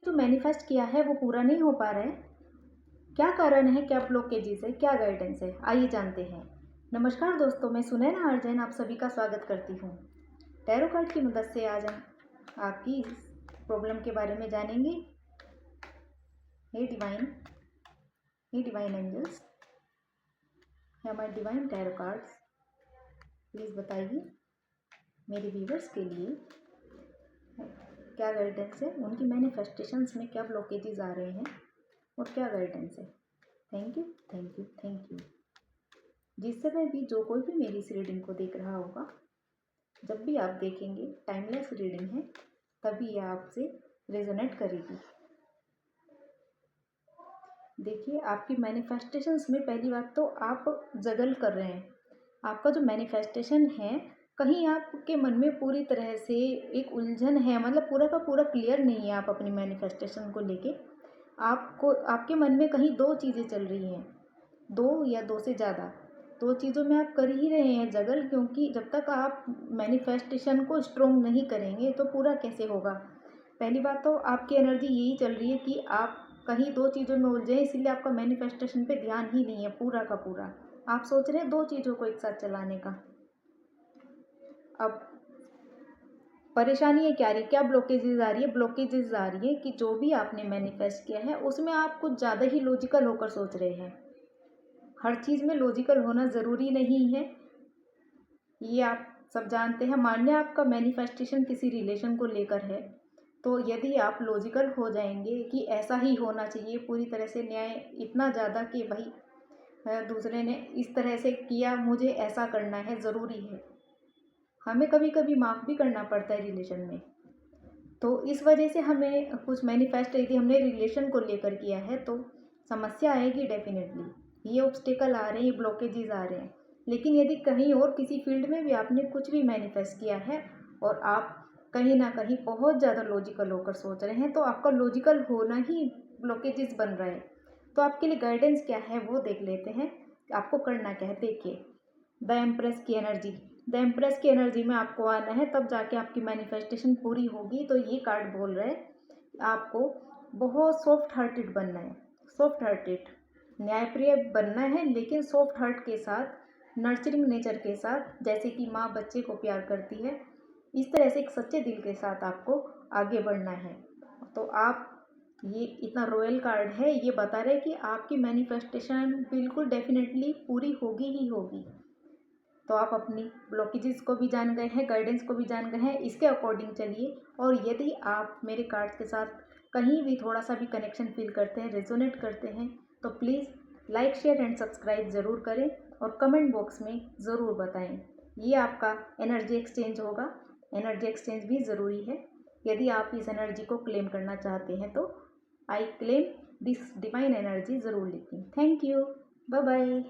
जो मैनिफेस्ट किया है वो पूरा नहीं हो पा रहा है। क्या कारण है, क्या ब्लॉकेजेस है, क्या गाइडेंस है, आइए जानते हैं। नमस्कार दोस्तों, मैं सुनैना अर्जन आप सभी का स्वागत करती हूँ। टैरो कार्ड की मदद से आज हम आपकी इस प्रॉब्लम के बारे में जानेंगे। हे डिवाइन एंजल्स, हे हमारे डिवाइन टैरो कार्ड्स, प्लीज़ बताइए मेरे व्यूवर्स के लिए क्या गाइडेंस है, उनकी मैनिफेस्टेशंस में क्या ब्लॉकेजेस आ रहे हैं और क्या गाइडेंस है। Thank you, thank you, thank you. जिस समय भी जो कोई भी मेरी इस रीडिंग को देख रहा होगा, जब भी आप देखेंगे टाइमलेस रीडिंग है, तभी यह आपसे रेजोनेट करेगी। देखिए, आपकी मैनिफेस्टेशंस में पहली बात तो आप जगल कर रहे हैं। आपका जो मैनिफेस्टेशन है, कहीं आपके मन में पूरी तरह से एक उलझन है, मतलब पूरा का पूरा क्लियर नहीं है आप अपनी मैनिफेस्टेशन को लेके। आपको आपके मन में कहीं दो चीज़ें चल रही हैं, दो या दो से ज़्यादा, दो चीज़ों में आप कर ही रहे हैं जगल, क्योंकि जब तक आप मैनिफेस्टेशन को स्ट्रोंग नहीं करेंगे तो पूरा कैसे होगा। पहली बात तो आपकी एनर्जी यही चल रही है कि आप कहीं दो चीज़ों में उलझे, इसीलिए आपका मैनिफेस्टेशन पे ध्यान ही नहीं है पूरा का पूरा। आप सोच रहे हैं दो चीज़ों को एक साथ चलाने का। अब परेशानी है क्या आ रही है, क्या ब्लॉकेजेस आ रही है? ब्लॉकेजेस आ रही है कि जो भी आपने मैनिफेस्ट किया है उसमें आप कुछ ज़्यादा ही लॉजिकल होकर सोच रहे हैं। हर चीज़ में लॉजिकल होना ज़रूरी नहीं है, ये आप सब जानते हैं। मान्य आपका मैनिफेस्टेशन किसी रिलेशन को लेकर है, तो यदि आप लॉजिकल हो जाएंगे कि ऐसा ही होना चाहिए, पूरी तरह से न्याय, इतना ज़्यादा कि भाई दूसरे ने इस तरह से किया, मुझे ऐसा करना है, ज़रूरी है। हमें कभी कभी माफ़ भी करना पड़ता है रिलेशन में। तो इस वजह से हमें कुछ मैनिफेस्ट यदि हमने रिलेशन को लेकर किया है तो समस्या आएगी डेफिनेटली। ये ऑब्स्टिकल आ रहे हैं, ये ब्लॉकेजेस आ रहे हैं। लेकिन यदि कहीं और किसी फील्ड में भी आपने कुछ भी मैनिफेस्ट किया है और आप कहीं ना कहीं बहुत ज़्यादा लॉजिकल होकर सोच रहे हैं, तो आपका लॉजिकल होना ही ब्लॉकेजेस बन रहा है। तो आपके लिए गाइडेंस क्या है वो देख लेते हैं, आपको करना क्या है। देखिए, द एम्प्रेस की एनर्जी, द एम्प्रेस की एनर्जी में आपको आना है, तब जाके आपकी मैनिफेस्टेशन पूरी होगी। तो ये कार्ड बोल रहा है कि आपको बहुत सॉफ्ट हार्टेड बनना है, सॉफ्ट हार्टेड, न्यायप्रिय बनना है, लेकिन सॉफ्ट हार्ट के साथ, नर्चरिंग नेचर के साथ, जैसे कि माँ बच्चे को प्यार करती है, इस तरह से एक सच्चे दिल के साथ आपको आगे बढ़ना है। तो आप, ये इतना रॉयल कार्ड है, ये बता रहे कि आपकी मैनिफेस्टेशन बिल्कुल डेफिनेटली पूरी होगी ही होगी। तो आप अपनी ब्लॉकेजेस को भी जान गए हैं, गाइडेंस को भी जान गए हैं, इसके अकॉर्डिंग चलिए। और यदि आप मेरे कार्ड्स के साथ कहीं भी थोड़ा सा भी कनेक्शन फील करते हैं, रेजोनेट करते हैं, तो please like, share and subscribe ज़रूर करें और कमेंट बॉक्स में ज़रूर बताएं। ये आपका एनर्जी एक्सचेंज होगा, एनर्जी एक्सचेंज भी ज़रूरी है। यदि आप इस एनर्जी को क्लेम करना चाहते हैं तो I claim this divine energy ज़रूर लिखें। Thank you, bye bye.